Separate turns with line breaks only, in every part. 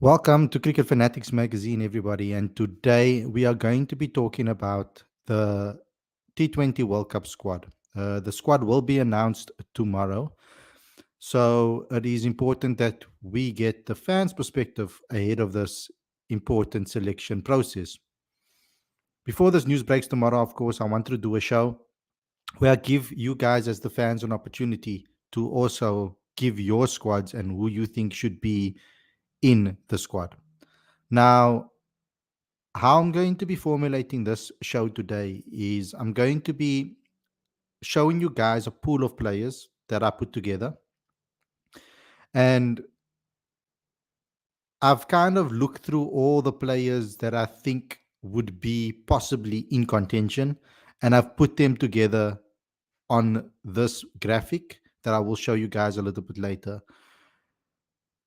Welcome to Cricket Fanatics Magazine, everybody. And today we are going to be talking about the T20 World Cup squad. The squad will be announced tomorrow. So it is important that we get the fans' perspective ahead of this important selection process. Before this news breaks tomorrow, of course, I wanted to do a show where I give you guys, as the fans, an opportunity to also give your squads and who you think should be in the squad. Now, how I'm going to be formulating this show today is I'm going to be showing you guys a pool of players that I put together. And I've kind of looked through all the players that I think would be possibly in contention, and I've put them together on this graphic that I will show you guys a little bit later.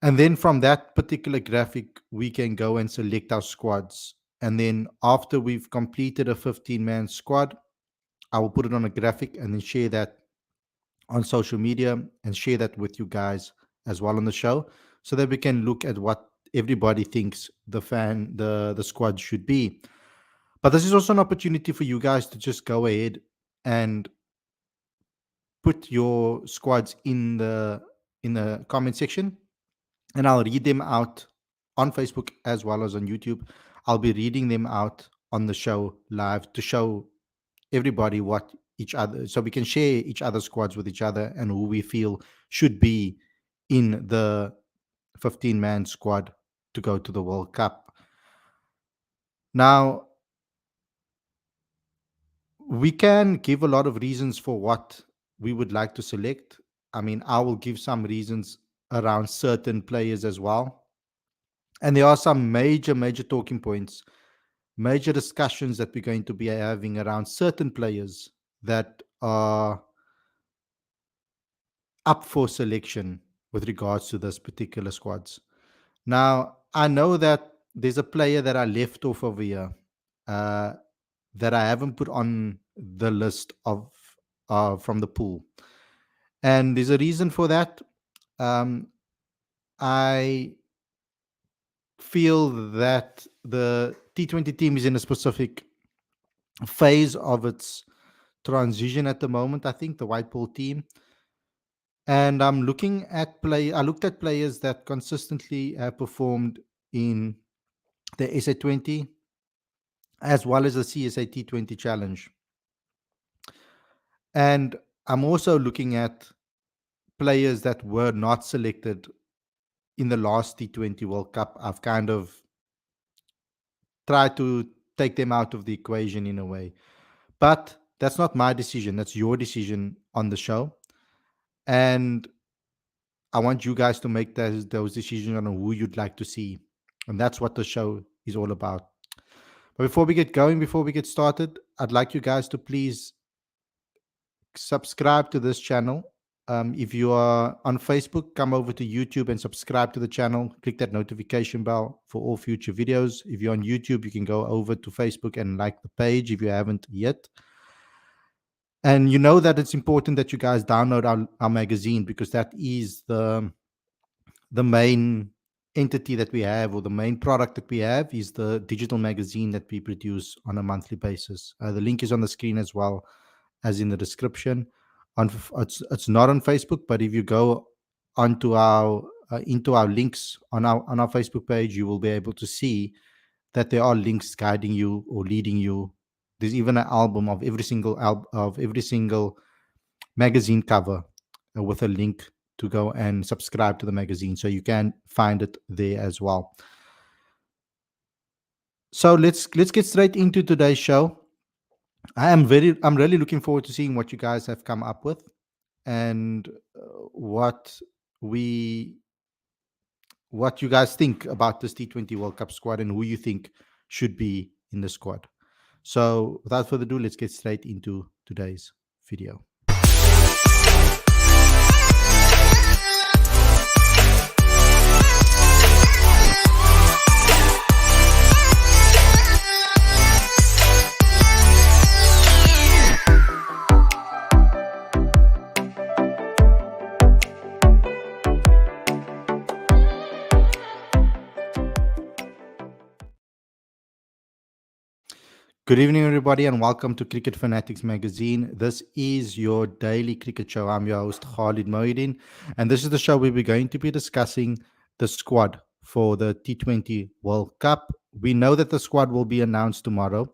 And then from that particular graphic, we can go and select our squads. And then after we've completed a 15-man squad, I will put it on a graphic and then share that on social media and share that with you guys as well on the show, so that we can look at what everybody thinks the squad should be. But this is also an opportunity for you guys to just go ahead and put your squads in the comment section, and I'll read them out on Facebook as well as on YouTube. I'll be reading them out on the show live to show everybody what each other, so we can share each other's squads with each other and who we feel should be in the 15-man squad to go to the World Cup. Now, we can give a lot of reasons for what we would like to select. I mean, I will give some reasons around certain players as well. And there are some major talking points, major discussions that we're going to be having around certain players that are up for selection with regards to this particular squads. Now, I know that there's a player that I left off over here uh, that I haven't put on the list of from the pool, and there's a reason for that. Um, I feel that the T20 team is in a specific phase of its transition at the moment. I think the white ball team, and I looked at players that consistently have performed in the SA20 as well as the CSA T20 challenge. And I'm also looking at players that were not selected in the last T20 World Cup. I've kind of tried to take them out of the equation in a way. But that's not my decision. That's your decision on the show. And I want you guys to make those decisions on who you'd like to see. And that's what the show is all about. But before we get going, before we get started, I'd like you guys to please subscribe to this channel. If you are on Facebook, come over to YouTube and subscribe to the channel. Click that notification bell for all future videos. If you're on YouTube, you can go over to Facebook and like the page if you haven't yet. And you know that it's important that you guys download our magazine, because that is the main entity that we have, or the main product that we have is the digital magazine that we produce on a monthly basis. The link is on the screen as well as in the description. It's not on Facebook, but if you go onto our into our links on our Facebook page, you will be able to see that there are links guiding you or leading you. There's even an album of every single magazine cover with a link to go and subscribe to the magazine, so you can find it there as well. So let's get straight into today's show. I'm really looking forward to seeing what you guys have come up with, and what you guys think about this T20 World Cup squad and who you think should be in the squad. So without further ado, let's get straight into today's video. Good evening, everybody, and welcome to Cricket Fanatics Magazine. This is your daily cricket show. I'm your host, Khalid Mohidin, and this is the show where we're going to be discussing the squad for the T20 World Cup. We know that the squad will be announced tomorrow,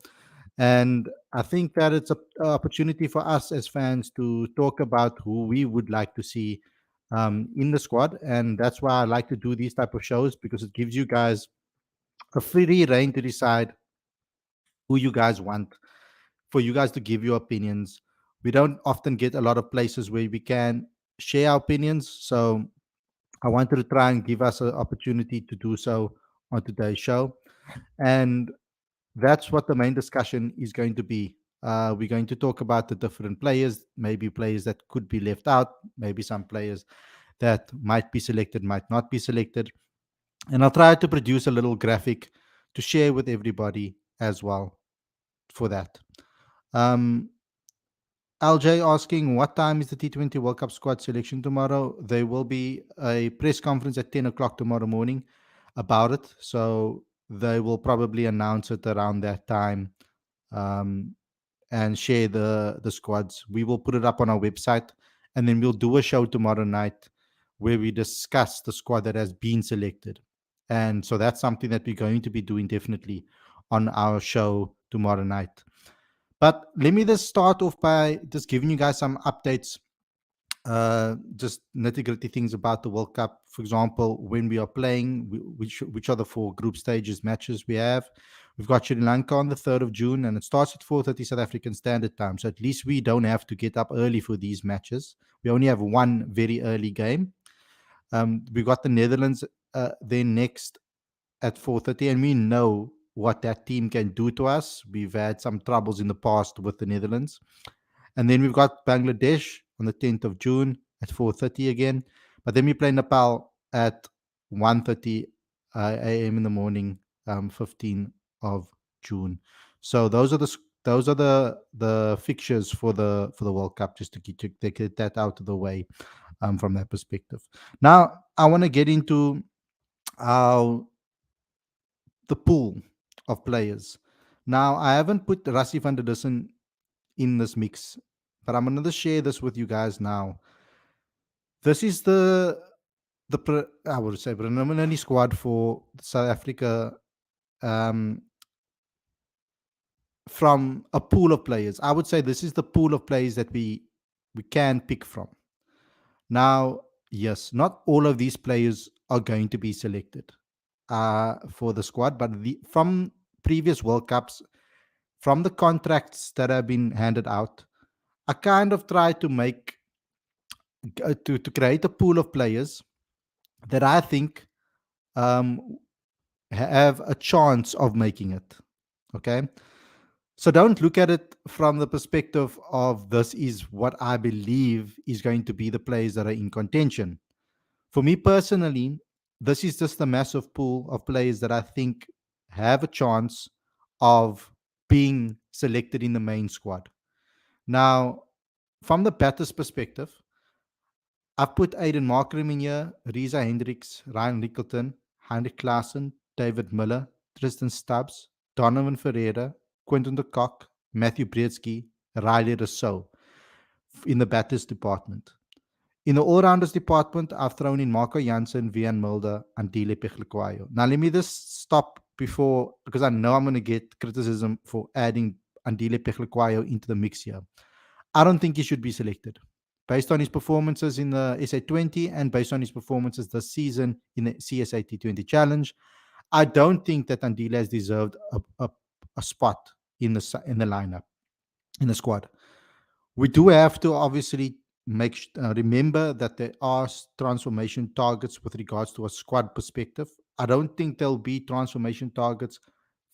and I think that it's an opportunity for us as fans to talk about who we would like to see in the squad, and that's why I like to do these type of shows because it gives you guys a free reign to decide who you guys want for you guys to give your opinions. We don't often get a lot of places where we can share our opinions. So I wanted to try and give us an opportunity to do so on today's show. And that's what the main discussion is going to be. We're going to talk about the different players, maybe players that could be left out, maybe some players that might be selected, might not be selected. And I'll try to produce a little graphic to share with everybody as well for that. Um, LJ asking what time is the T20 World Cup squad selection tomorrow? There will be a press conference at 10 o'clock tomorrow morning about it. So they will probably announce it around that time, um, and share the squads. We will put it up on our website, and then we'll do a show tomorrow night where we discuss the squad that has been selected. And so that's something that we're going to be doing definitely on our show tomorrow night. But let me just start off by just giving you guys some updates, just nitty gritty things about the World Cup. For example, when we are playing, which are the four group stages matches we have. We've got Sri Lanka on the 3rd of June, and it starts at 4:30 South African Standard Time. So at least we don't have to get up early for these matches. We only have one very early game. We've got the Netherlands then next at 4:30, and we know what that team can do to us. We've had some troubles in the past with the Netherlands. And then we've got Bangladesh on the 10th of June at 4:30 again. But then we play Nepal at 1:30 a.m. in the morning, 15th of June. So those are the fixtures for the World Cup, just to get that out of the way, from that perspective. Now I want to get into our the pool of players. Now I haven't put Rassi van der Dussen in this mix, but I'm going to share this with you guys now. This is I would say preliminary squad for South Africa, um, from a pool of players. I would say this is the pool of players that we can pick from. Now, yes, not all of these players are going to be selected for the squad, but from previous World Cups, from the contracts that have been handed out, I kind of try to make to create a pool of players that I think um, have a chance of making it. Okay. So don't look at it from the perspective of this is what I believe is going to be the players that are in contention. For me personally, this is just a massive pool of players that I think have a chance of being selected in the main squad. Now, from the batter's perspective, I've put Aiden Markram in here, Reza Hendricks, Ryan Rickleton, Heinrich Klaassen, David Miller, Tristan Stubbs, Donovan Ferreira, Quentin de Kock, Matthew Brzezinski, Riley Rousseau in the batters department. In the all-rounders department, I've thrown in Marco Jansen, Vian Mulder, and Dile Pechlekwayo. Now, let me just stop before, because I know I'm going to get criticism for adding Andile Pechlekwayo into the mix here. I don't think he should be selected. Based on his performances in the SA20 and based on his performances this season in the CSA T20 Challenge, I don't think that Andile has deserved a spot in the lineup, in the squad. We do have to obviously remember that there are transformation targets with regards to a squad perspective. I don't think there'll be transformation targets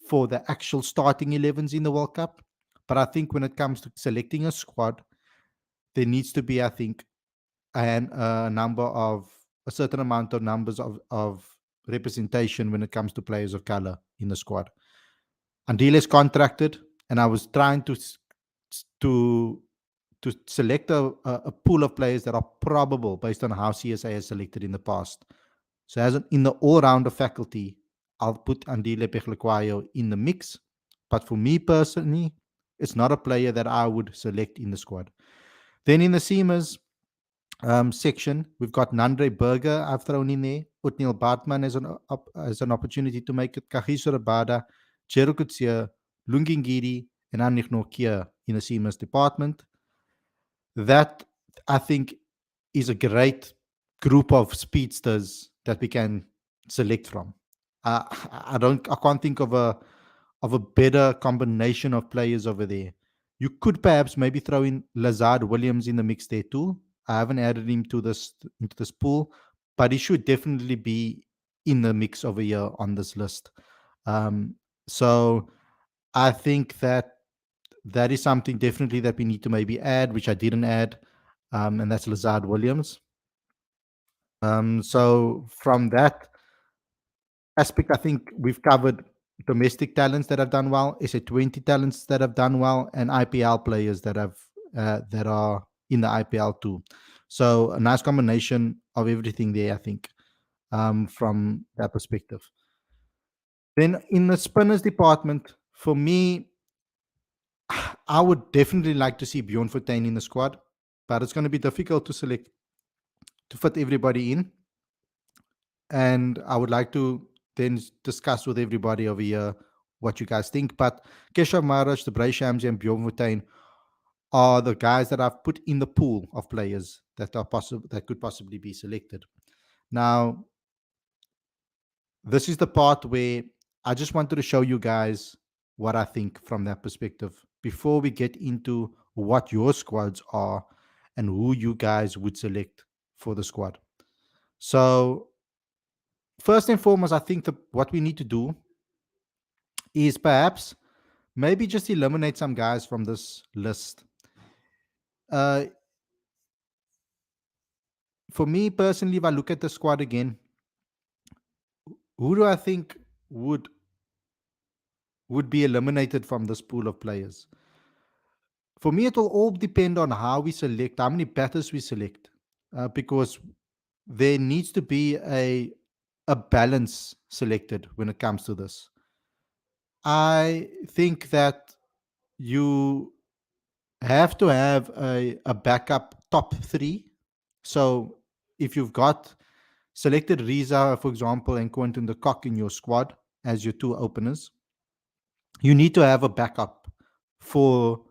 for the actual starting 11s in the World Cup, but I think when it comes to selecting a squad, there needs to be, I think, a certain amount of numbers of representation when it comes to players of color in the squad. Andile is contracted, and I was trying to select a pool of players that are probable based on how CSA has selected in the past. So in the all-rounder faculty, I'll put Andile Pechlekwayo in the mix But for me personally, it's not a player that I would select in the squad. Then in the seamers section, we've got Nandre Berger I've thrown in there. Utnil Bartman as an opportunity to make it. Kagiso Rabada, Jero Kutsia, Lungingiri, and Anich Nokia in the seamers department. That, I think, is a great group of speedsters that we can select from. I can't think of a better combination of players over there. You could perhaps maybe throw in Lazard Williams in the mix there too. I haven't added him to this into this pool, but he should definitely be in the mix over here on this list. Um, so I think that that is something definitely that we need to maybe add, which I didn't add, and that's Lazard Williams. So from that aspect, I think we've covered domestic talents that have done well, SA20 talents that have done well, and IPL players that are in the IPL too. So a nice combination of everything there, I think, from that perspective. Then in the spinners department, for me, I would definitely like to see Bjorn Fortuin in the squad, but it's going to be difficult to select to fit everybody in. And I would like to then discuss with everybody over here what you guys think. But Keshav Maharaj, the Bray Shamsi, and Bjorn Fortuin are the guys that I've put in the pool of players that are possible that could possibly be selected. Now, this is the part where I just wanted to show you guys what I think from that perspective before we get into what your squads are and who you guys would select for the squad. So, first and foremost, I think what we need to do is perhaps maybe just eliminate some guys from this list. Uh, for me personally, if I look at the squad again, who do I think would be eliminated from this pool of players? For me, it will all depend on how we select, how many batters we select, because there needs to be a balance selected when it comes to this. I think that you have to have a backup top three. So if you've got selected Riza, for example, and Quentin de Kock in your squad as your two openers, you need to have a backup for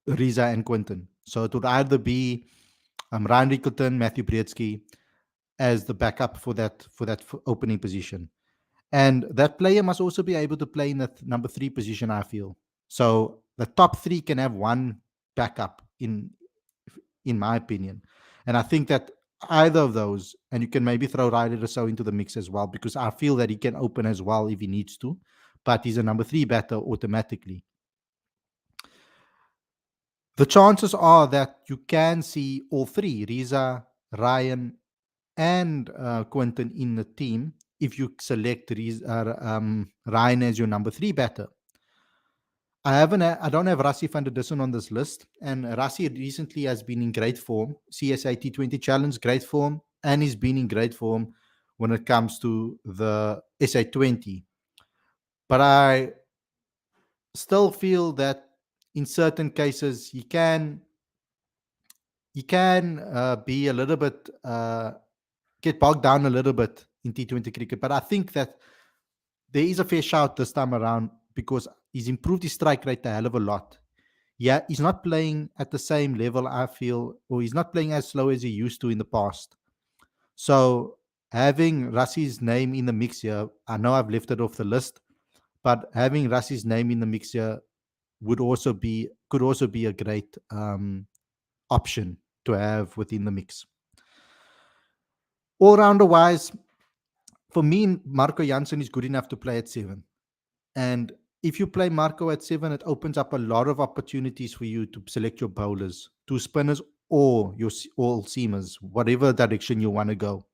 Riza and Quentin. So it would either be Ryan Rickleton, Matthew Briedsky as the backup for that opening position. And that player must also be able to play in the number three position, I feel. So the top three can have one backup in my opinion. And I think that either of those, and you can maybe throw Riley Rousseau into the mix as well, because I feel that he can open as well if he needs to, but he's a number three batter automatically. The chances are that you can see all three, Riza, Ryan, and Quentin in the team if you select Ryan as your number three batter. I don't have Rassie van der Dussen on this list, and Rassie recently has been in great form. CSA T20 Challenge, great form, and he's been in great form when it comes to the SA20. But I still feel that in certain cases he can be a little bit get bogged down a little bit in T20 cricket. But I think that there is a fair shout this time around because he's improved his strike rate a hell of a lot. Yeah, he's not playing at the same level, I feel, or he's not playing as slow as he used to in the past. So having Rassie's name in the mix here, I know I've left it off the list, but having Rassie's name in the mix here could also be a great option to have within the mix. All rounder wise, for me, Marco Jansen is good enough to play at 7. And if you play Marco at 7, it opens up a lot of opportunities for you to select your bowlers, two spinners or your all seamers, whatever direction you want to go.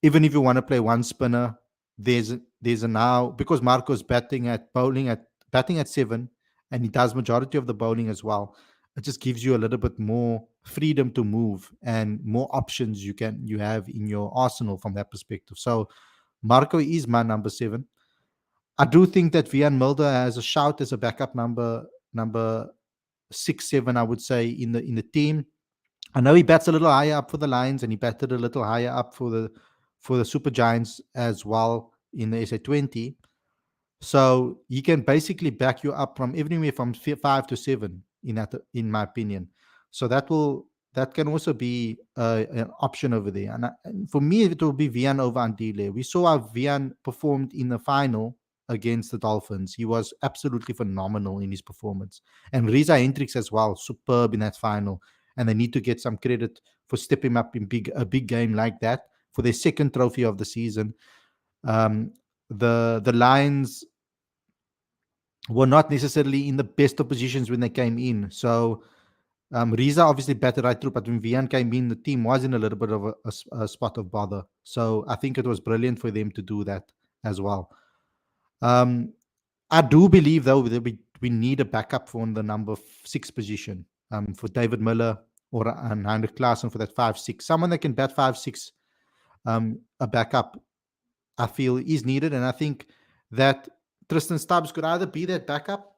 Even if you want to play one spinner, there's a now, because Marco's batting at 7, and he does majority of the bowling as well. It just gives you a little bit more freedom to move and more options you have in your arsenal from that perspective. So Marco is my number 7. I do think that Vian Mulder has a shout as a backup number 6, 7, I would say, in the team. I know he bats a little higher up for the Lions, and he batted a little higher up for the Super Giants as well in the SA20. So he can basically back you up from everywhere from 5 to 7 in my opinion. So that can also be an option over there. And for me, it will be Vian over Andile. We saw how Vian performed in the final against the Dolphins. He was absolutely phenomenal in his performance, and Riza Hendricks as well, superb in that final. And they need to get some credit for stepping up in a big game like that for their second trophy of the season. Um, the Lions were not necessarily in the best of positions when they came in. So Riza obviously batted right through, but when Vian came in, the team was in a little bit of a spot of bother. So I think it was brilliant for them to do that as well. Um, I do believe, though, that we need a backup for the number 6 position, for David Miller or Heinrich Klaassen for that 5-6. Someone that can bat 5-6, a backup, I feel is needed. And I think that Tristan Stubbs could either be that backup.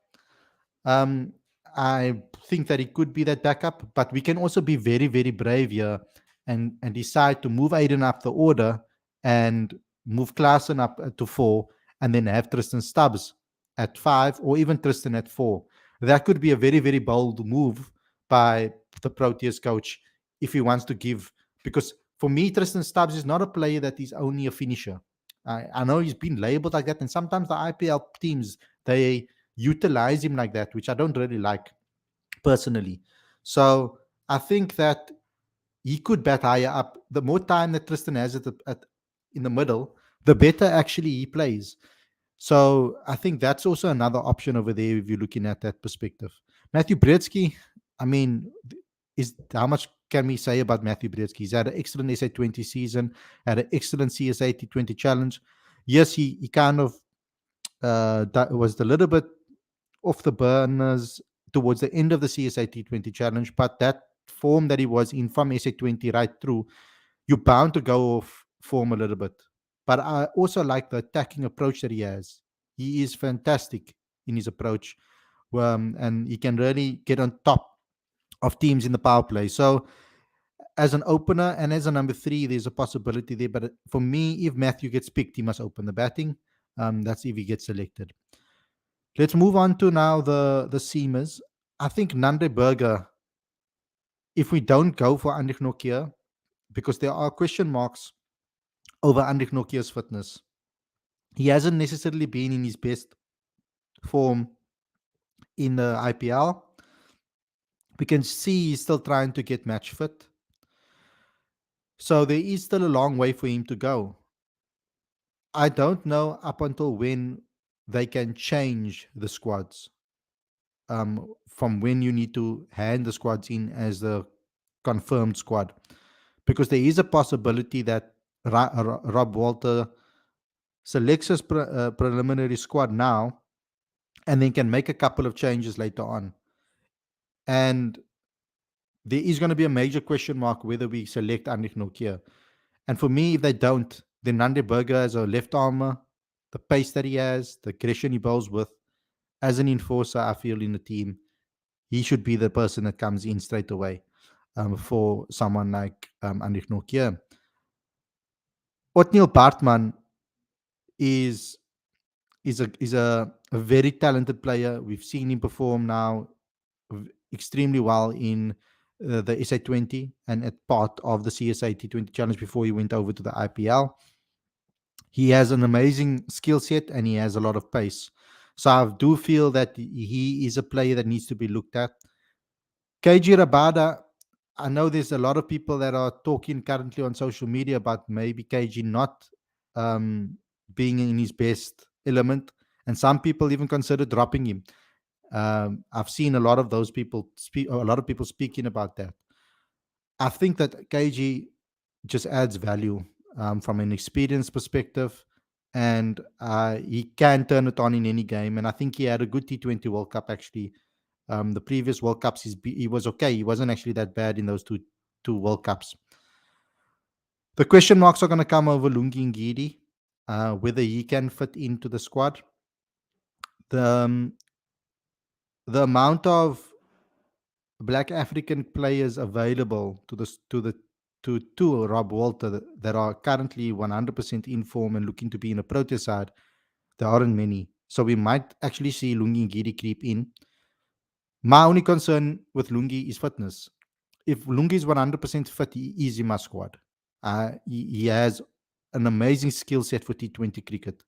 um, I think that he could be that backup, but we can also be very, very brave here and decide to move Aiden up the order and move Klaassen up to 4, and then have Tristan Stubbs at 5, or even Tristan at 4. That could be a very, very bold move by the Proteas coach if he wants to give, because for me, Tristan Stubbs is not a player that is only a finisher. I know he's been labeled like that, and sometimes the IPL teams, they utilize him like that, which I don't really like personally. So I think that he could bat higher up. The more time that Tristan has in the middle, the better actually he plays. So I think that's also another option over there if you're looking at that perspective. Matthew Brzezinski, I mean, is how much can we say about Matthew Brzezinski? He's had an excellent SA20 season, had an excellent CSA T20 challenge. Yes, he kind of was a little bit off the burners towards the end of the CSA T20 challenge, but that form that he was in from SA20 right through, you're bound to go off form a little bit. But I also like the attacking approach that he has. He is fantastic in his approach, and he can really get on top of teams in the power play. So, as an opener and as a number 3, there's a possibility there. But for me, if Matthew gets picked, he must open the batting. That's if he gets selected. Let's move on to now the seamers. I think Nande Berger, if we don't go for Andik Nokia, because there are question marks over Andik Nokia's fitness. He hasn't necessarily been in his best form in the IPL. We can see he's still trying to get match fit. So there is still a long way for him to go. I don't know up until when they can change the squads, from when you need to hand the squads in as the confirmed squad, because there is a possibility that Rob Walter selects his preliminary squad now and then can make a couple of changes later on. And there is going to be a major question mark whether we select Andik Nokia. And for me, if they don't, then Nande Berger as a left armer, the pace that he has, the aggression he bowls with, as an enforcer, I feel in the team, he should be the person that comes in straight away, for someone like Andik Nokia. Otniel Bartman is a very talented player. We've seen him perform now extremely well in the SA20 and at part of the CSA T20 challenge before he went over to the IPL. He has an amazing skill set and he has a lot of pace. So I do feel that he is a player that needs to be looked at. KG Rabada, I know there's a lot of people that are talking currently on social media about maybe KG not being in his best element, and some people even consider dropping him. I've seen a lot of those people speak. A lot of people speaking about that. I think that KG just adds value, from an experience perspective, and he can turn it on in any game. And I think he had a good T20 World Cup actually. The previous World Cups, he was okay. He wasn't actually that bad in those two World Cups. The question marks are going to come over Lungi Ngidi, whether he can fit into the squad. The the amount of Black African players available to Rob Walter that are currently 100% in form and looking to be in a Protea side, there aren't many. So we might actually see Lungi Ngidi creep in. My only concern with Lungi is fitness. If Lungi is 100% fit, he is in my squad. He has an amazing skill set for T20 cricket.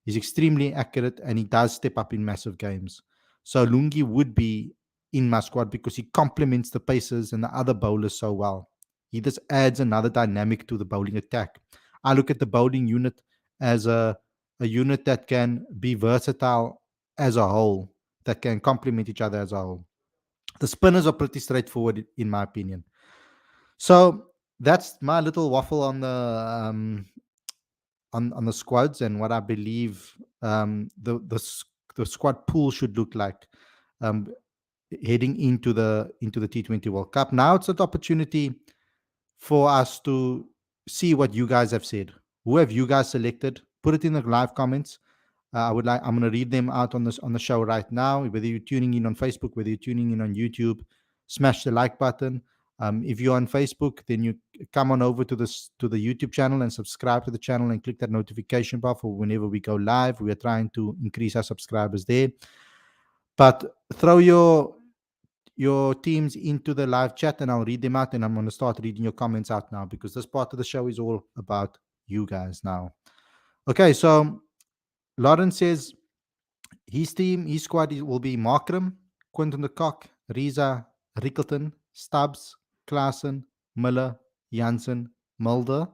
He's extremely accurate and he does step up in massive games. So Lungi would be in my squad because he complements the pacers and the other bowlers so well. He just adds another dynamic to the bowling attack. I look at the bowling unit as a unit that can be versatile as a whole, that can complement each other as a whole. The spinners are pretty straightforward, in my opinion. So that's my little waffle on the on the squads and what I believe the squad pool should look like um, heading into the T20 World Cup. Now it's an opportunity for us to see what you guys have said. Who have you guys selected? Put it in the live comments. I'm going to read them out on the show right now. Whether you're tuning in on Facebook, whether you're tuning in on YouTube, smash the like button. If you're on Facebook, then you come on over to the YouTube channel and subscribe to the channel and click that notification bar for whenever we go live. We are trying to increase our subscribers there. But throw your teams into the live chat and I'll read them out, and I'm going to start reading your comments out now because this part of the show is all about you guys now. Okay, so Lawrence says his squad will be Markram, Quinton de Kock, Riza, Rickleton, Stubbs, Klaassen, Miller, Jansen, Mulder,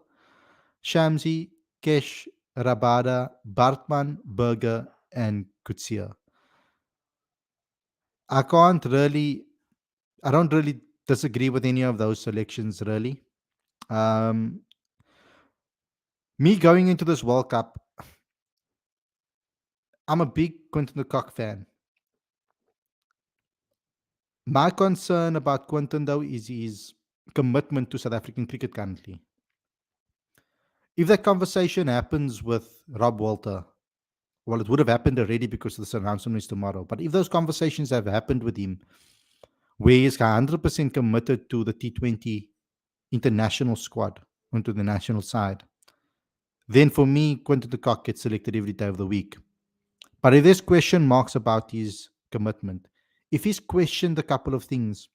Shamsi, Kesh, Rabada, Bartman, Berger, and Kutsia. I can't really, I don't really disagree with any of those selections, really. Um, Me going into this World Cup, I'm a big Quinton de Kock fan. My concern about Quinton, though, is his commitment to South African cricket currently. If that conversation happens with Rob Walter, well, it would have happened already because this announcement is tomorrow. But if those conversations have happened with him, where he's 100% committed to the T20 international squad, onto the national side, then for me, Quinton de Kock gets selected every day of the week. But if there's question marks about his commitment, if he's questioned a couple of things,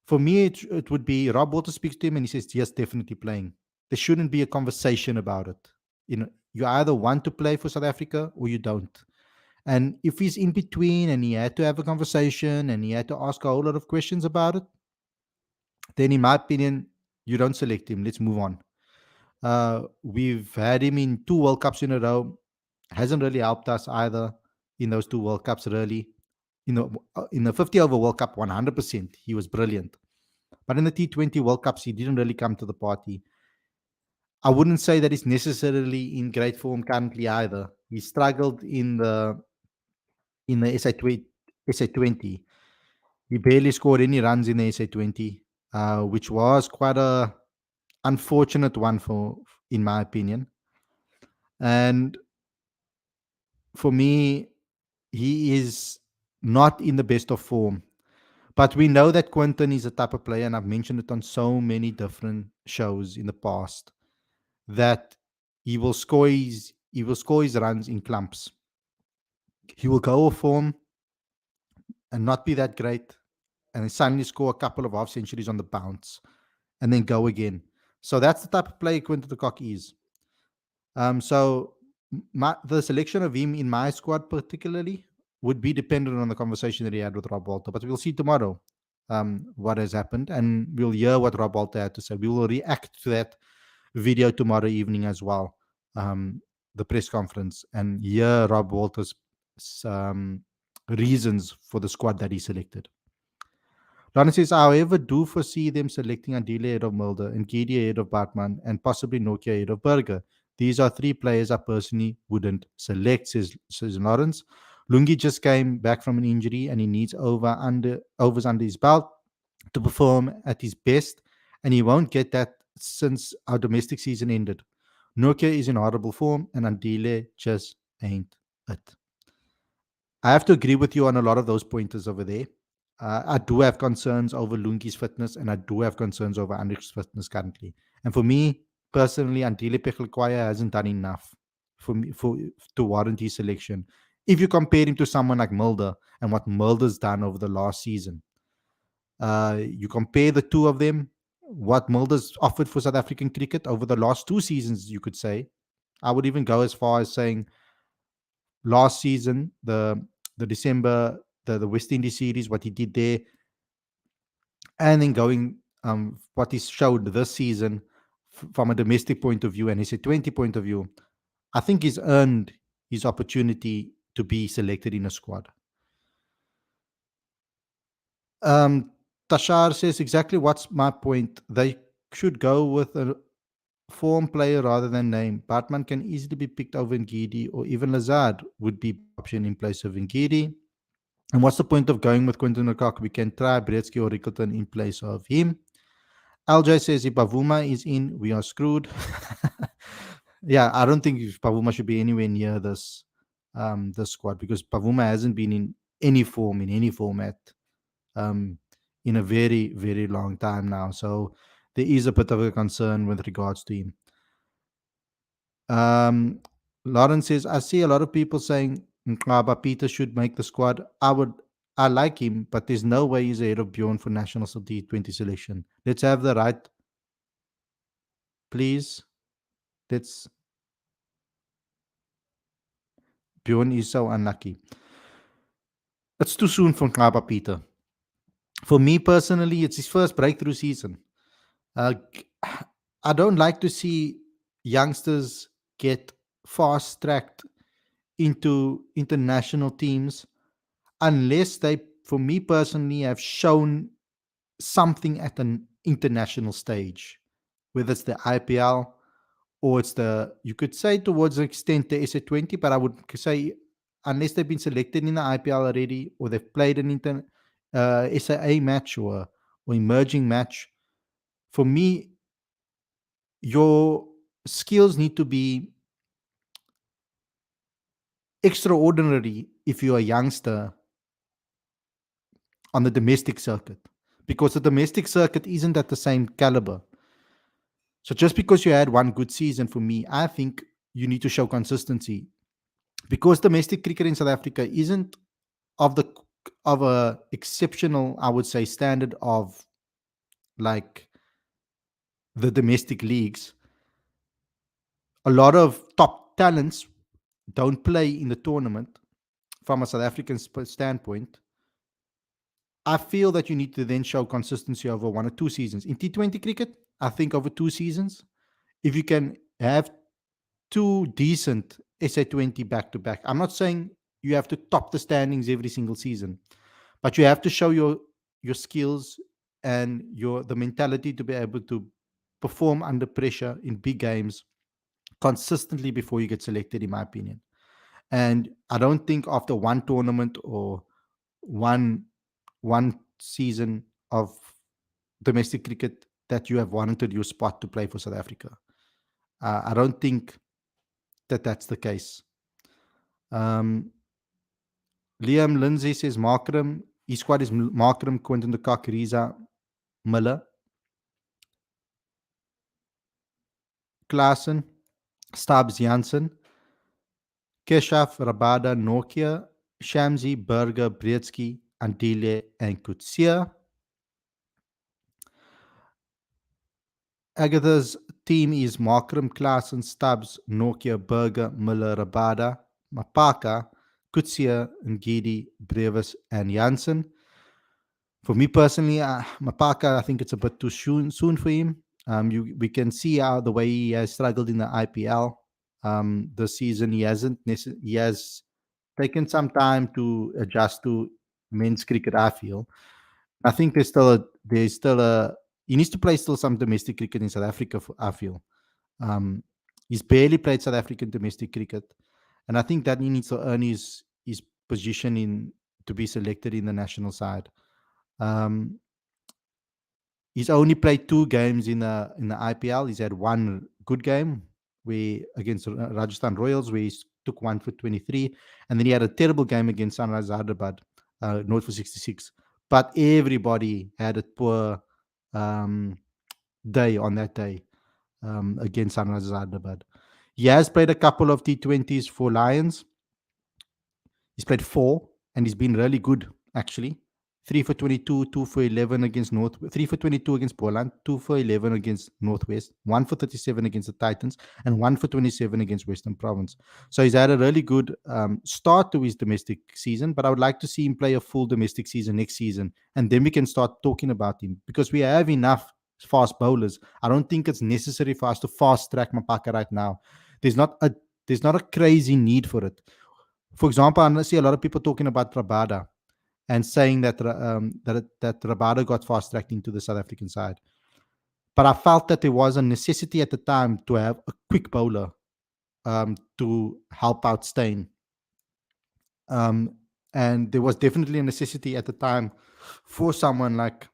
for me, it would be Rob Walter speaks to him and he says, yes, definitely playing. There shouldn't be a conversation about it. You either want to play for South Africa or you don't. And if he's in between and he had to have a conversation and he had to ask a whole lot of questions about it, then in my opinion, you don't select him. Let's move on. We've had him in 2 World Cups in a row. Hasn't really helped us either in those 2 World Cups, really. In the 50 over World Cup, 100%, he was brilliant. But in the T20 World Cups, he didn't really come to the party. I wouldn't say that he's necessarily in great form currently either. He struggled in the SA20. He barely scored any runs in the SA20, which was quite a unfortunate one in my opinion. And for me, he is not in the best of form. But we know that Quinton is a type of player, and I've mentioned it on so many different shows in the past, that he will score his runs in clumps. He will go off form and not be that great, and then suddenly score a couple of half centuries on the bounce, and then go again. So that's the type of player Quinton de Kock is. So the selection of him in my squad particularly would be dependent on the conversation that he had with Rob Walter. But we'll see tomorrow what has happened, and we'll hear what Rob Walter had to say. We will react to that video tomorrow evening as well, the press conference, and hear Rob Walter's reasons for the squad that he selected. Lana says, however, do foresee them selecting Andile ahead of Mulder and Gedi ahead of Bartman and possibly Nokia ahead of Berger. These are 3 players I personally wouldn't select, says Lawrence. Lungi just came back from an injury and he needs overs under his belt to perform at his best, and he won't get that since our domestic season ended. Nokia is in horrible form and Andile just ain't it. I have to agree with you on a lot of those pointers over there. I do have concerns over Lungi's fitness, and I do have concerns over Andrik's fitness currently. And for me personally, Andile Pechelquaya hasn't done enough for me to warrant his selection. If you compare him to someone like Mulder and what Mulder's done over the last season, you compare the two of them, what Mulder's offered for South African cricket over the last two seasons, you could say. I would even go as far as saying last season, the December, the West Indies series, what he did there, and then going what he showed this season from a domestic point of view and his 20 point of view, I think he's earned his opportunity to be selected in a squad. Um, Tashar says exactly what's my point. They should go with a form player rather than name. Batman can easily be picked over Ngidi, or even Lazard would be option in place of Ngidi. And what's the point of going with Quinton Lukaku? We can try Bretsky or Rickleton in place of him. LJ says if Pavuma is in, we are screwed. Yeah, I don't think Pavuma should be anywhere near this squad, because Pavuma hasn't been in any form in any format um, in a very very long time now. So there is a bit of a concern with regards to him. Um, Lauren says, I see a lot of people saying Nkaba Peter should make the squad. I like him, but there's no way he's ahead of Bjorn for national T20 selection. Let's have the right, please. Let's Bjorn is so unlucky. It's too soon for Nkaba Peter. For me personally, it's his first breakthrough season. Uh, I don't like to see youngsters get fast tracked into international teams unless they, for me personally, have shown something at an international stage, whether it's the IPL or it's you could say towards an extent the SA20, but I would say unless they've been selected in the IPL already or they've played an SAA match or emerging match, for me, your skills need to be extraordinary if you're a youngster on the domestic circuit, because the domestic circuit isn't at the same caliber. So just because you had one good season, for me, I think you need to show consistency, because domestic cricket in South Africa isn't of the of a exceptional, I would say, standard of like the domestic leagues. A lot of top talents don't play in the tournament from a South African standpoint. I feel that you need to then show consistency over one or two seasons. In T20 cricket, I think over two seasons, if you can have two decent SA20 back to back, I'm not saying you have to top the standings every single season, but you have to show your skills and the mentality to be able to perform under pressure in big games consistently before you get selected, in my opinion. And I don't think after one tournament or one one season of domestic cricket that you have warranted your spot to play for South Africa. I don't think that that's the case. Um, Liam Lindsay says Markram, his squad is Markram, Quinton de Kock, Riza, Miller, Klaassen, Stubbs, Janssen, Keshaf, Rabada, Nokia, Shamsi, Berger, Brzezinski, Andile, and Kutsia. Agatha's team is Markram, Klaassen, Stubbs, Nokia, Berger, Miller, Rabada, Mapaka, Kutsia, Ngidi, Brevis, and Janssen. For me personally, Mapaka, I think it's a bit too soon for him. We can see how the way he has struggled in the IPL this season. He he has taken some time to adjust to men's cricket. I feel. I think there's still a he needs to play still some domestic cricket in South Africa. I feel he's barely played South African domestic cricket, and I think that he needs to earn his position in to be selected in the national side. Um, he's only played two games in the IPL. He's had one good game, where against Rajasthan Royals, where he took 1 for 23, and then he had a terrible game against Sunrise Hyderabad, 0 for 66. But everybody had a poor um, day on that day against Sunrise Hyderabad. He has played a couple of T20s for Lions. He's played four, and he's been really good actually. 3 for 22, 2 for 11 against North, 3 for 22 against Poland, 2 for 11 against Northwest, 1 for 37 against the Titans, and 1 for 27 against Western Province. So he's had a really good start to his domestic season, but I would like to see him play a full domestic season next season, and then we can start talking about him because we have enough fast bowlers. I don't think it's necessary for us to fast track Mapaka right now. There's not a there's not a crazy need for it. For example, I see a lot of people talking about Rabada and saying that that Rabada got fast tracked into the South African side. But I felt that there was a necessity at the time to have a quick bowler to help out Steyn. Um, and there was definitely a necessity at the time for someone like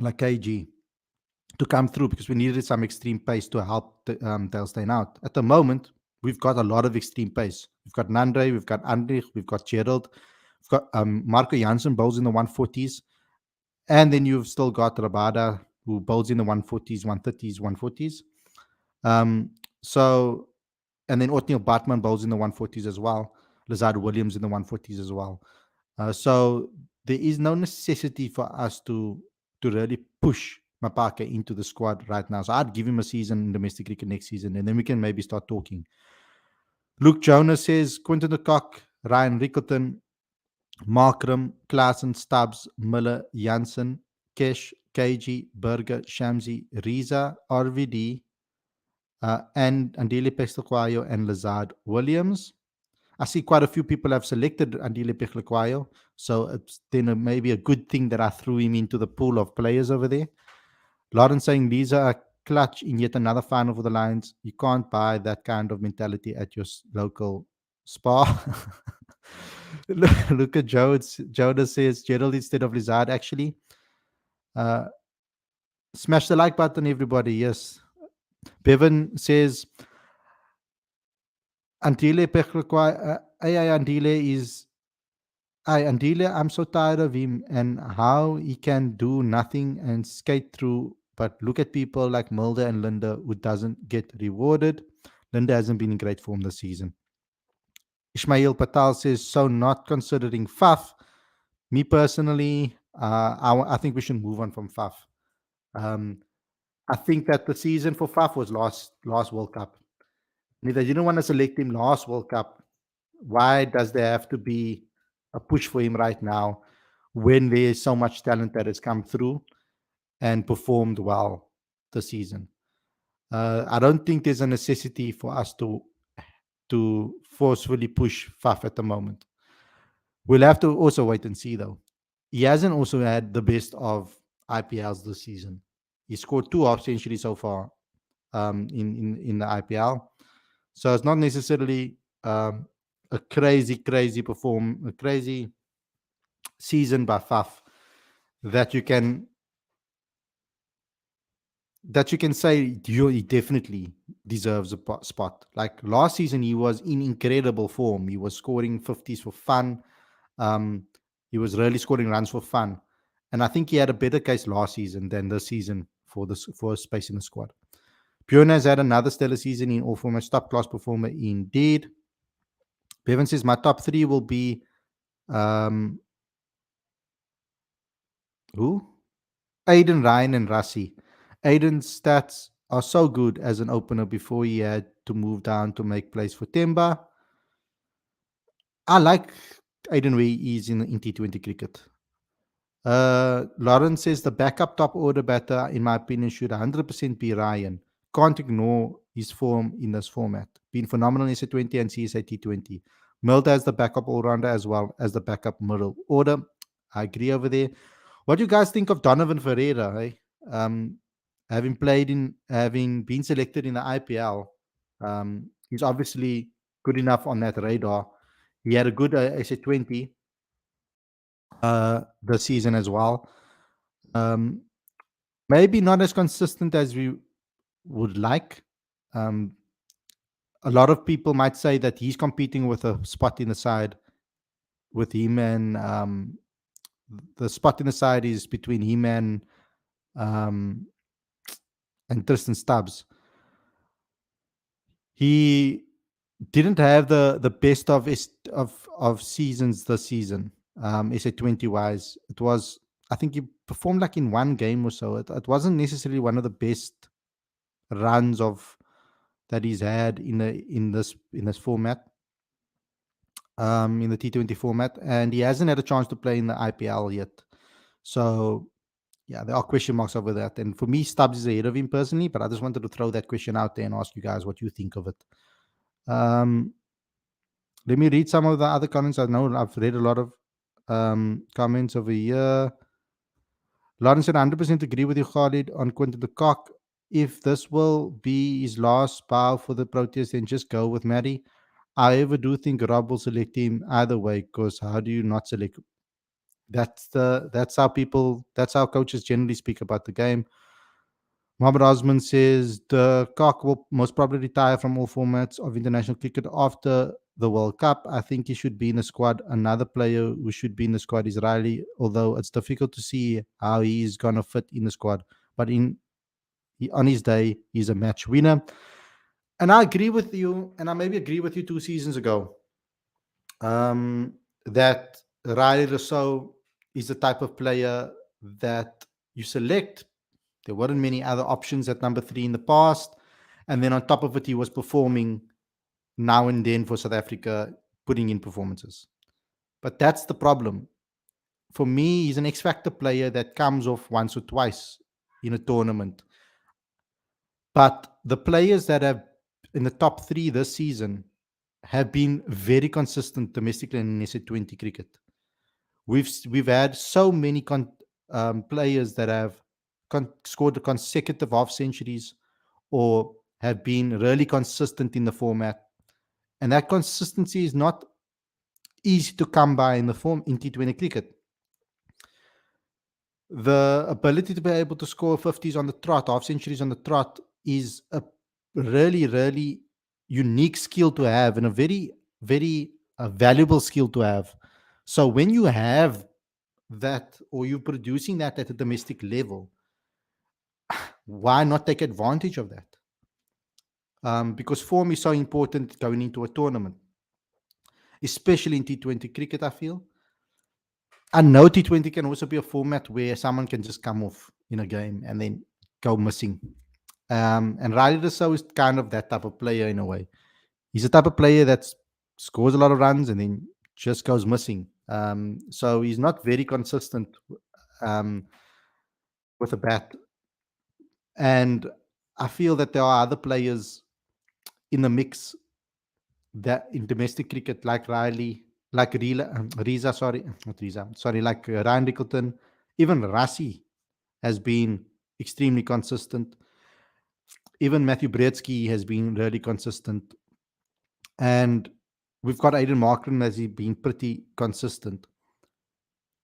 KG to come through because we needed some extreme pace to help Dale Steyn out. At the moment, we've got a lot of extreme pace. We've got Nandre, we've got Andrich, we've got Gerald, we've got Marco Janssen bowls in the 140s, and then you've still got Rabada who bowls in the 140s, 130s, 140s. So, and then Othniel Batman bowls in the 140s as well. Lazard Williams in the 140s as well. So there is no necessity for us to really push Mapaka into the squad right now. So I'd give him a season in domestic cricket next season, and then we can maybe start talking. Luke Jonas says Quinton de Kock, Ryan Rickleton, Markram, Klaassen, Stubbs, Miller, Janssen, Kesh, KG, Berger, Shamsi, Riza, RVD, and Andile Pestelquayo and Lazard Williams. I see quite a few people have selected Andile Pestelquayo, so it's then maybe a good thing that I threw him into the pool of players over there. Lawrence saying these are clutch in yet another final for the Lions. You can't buy that kind of mentality at your local spa. Look at Jonas says Gerald instead of Lizard. Actually, uh, smash the like button, everybody. Yes. Bevan says Andile Pekhlakwa. Andile is. Andile, I'm so tired of him and how he can do nothing and skate through. But look at people like Mulder and Linda who doesn't get rewarded. Linda hasn't been in great form this season. Ishmael Patel says, so not considering Faf. Me personally, I think we should move on from Faf. I think that the season for Faf was last World Cup. And if they didn't want to select him last World Cup, why does there have to be a push for him right now when there is so much talent that has come through and performed well this season? I don't think there's a necessity for us to forcefully push Faf at the moment. We'll have to also wait and see, though. He hasn't also had the best of IPLs this season. He scored 2 half centuries so far in the IPL. So it's not necessarily a crazy season by Faf that you can say he definitely deserves a spot. Like last season, he was in incredible form. He was scoring 50s for fun. He was really scoring runs for fun. And I think he had a better case last season than this season for a space in the squad. Bjorn has had another stellar season in all formats, top class performer indeed. Bevan says my top 3 will be who? Aiden, Ryan, and Rassi. Aiden's stats are so good as an opener before he had to move down to make place for Temba. I like Aiden where he is in T20 cricket. Lawrence says the backup top order batter, in my opinion, should 100% be Ryan. Can't ignore his form in this format. Been phenomenal in SA20 and CSA T20. Milda as the backup all-rounder as well as the backup middle order. I agree over there. What do you guys think of Donovan Ferreira? Eh? Having been selected in the IPL, he's obviously good enough on that radar. He had a good SA20 this season as well. Maybe not as consistent as we would like. a lot of people might say that he's competing with a spot in the side with him and the spot in the side is between him um, and Tristan Stubbs. He didn't have the best of seasons this season. SA20 wise, it was, I think he performed like in one game or so. It wasn't necessarily one of the best runs of that he's had in this format, in the T20 format, and he hasn't had a chance to play in the IPL yet. So yeah, there are question marks over that. And for me, Stubbs is ahead of him personally, but I just wanted to throw that question out there and ask you guys what you think of it. Um, Let me read some of the other comments. I know I've read a lot of comments over here. Lawrence said, 100% agree with you, Khalid, on Quinton de Kock. If this will be his last bow for the Proteas, then just go with Matty. I ever do think Rob will select him either way, because how do you not select? That's how coaches generally speak about the game. Mohammed Osman says the Cock will most probably retire from all formats of international cricket after the World Cup. I think he should be in the squad. Another player who should be in the squad is Riley, although it's difficult to see how he is going to fit in the squad. But on his day, he's a match winner. And I agree with you, and I maybe agree with you 2 seasons ago, that Riley Rousseau is the type of player that you select. There weren't many other options at number 3 in the past. And then on top of it, he was performing now and then for South Africa, putting in performances. But that's the problem. For me, he's an X Factor player that comes off once or twice in a tournament. But the players that have in the top 3 this season have been very consistent domestically in SA20 cricket. We've had so many players that have scored consecutive half centuries or have been really consistent in the format, and that consistency is not easy to come by in the form in T20 cricket. The ability to be able to score 50s on the trot, half centuries on the trot, is a really, really unique skill to have and a very, very valuable skill to have. So when you have that or you're producing that at a domestic level, why not take advantage of that? Because form is so important going into a tournament, especially in T20 cricket, I feel. I know T20 can also be a format where someone can just come off in a game and then go missing. And Riley Rousseau is kind of that type of player in a way. He's the type of player that scores a lot of runs and then just goes missing. So he's not very consistent um, with a bat. And I feel that there are other players in the mix that in domestic cricket, like Riley, like Riza, sorry, not Riza, sorry, like Ryan Rickleton, even Rassi has been extremely consistent. Even Matthew Brzezinski has been really consistent. And we've got Aiden Markram has been pretty consistent.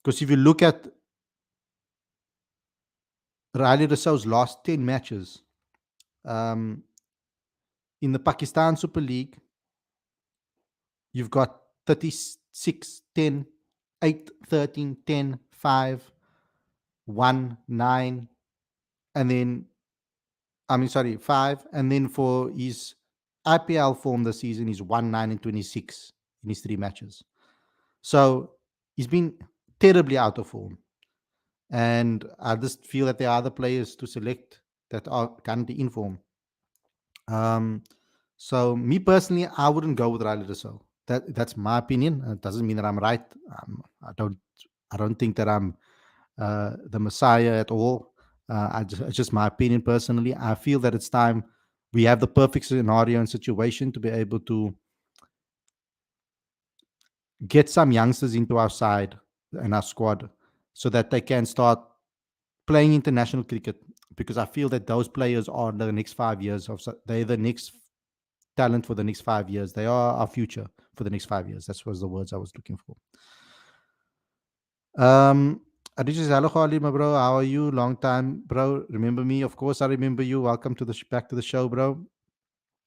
Because if you look at Riley Rousseau's last 10 matches um, in the Pakistan Super League, you've got 36, 10, 8, 13, 10, 5, 1, 9, and then, 5. And then for his IPL form this season, he's 1, 9, and 26 in his 3 matches. So he's been terribly out of form. And I just feel that there are other players to select that are currently in form. So me personally, I wouldn't go with Riley Rousseau. That's my opinion. It doesn't mean that I'm right. I don't think that I'm the Messiah at all. It's just my opinion personally. I feel that it's time we have the perfect scenario and situation to be able to get some youngsters into our side and our squad so that they can start playing international cricket, because I feel that those players are the next 5 years they're the next talent for the next 5 years. They are our future for the next 5 years. That was the words I was looking for. Adish says, hello, Khalid, my bro. How are you? Long time, bro. Remember me? Of course, I remember you. Welcome to back to the show, bro.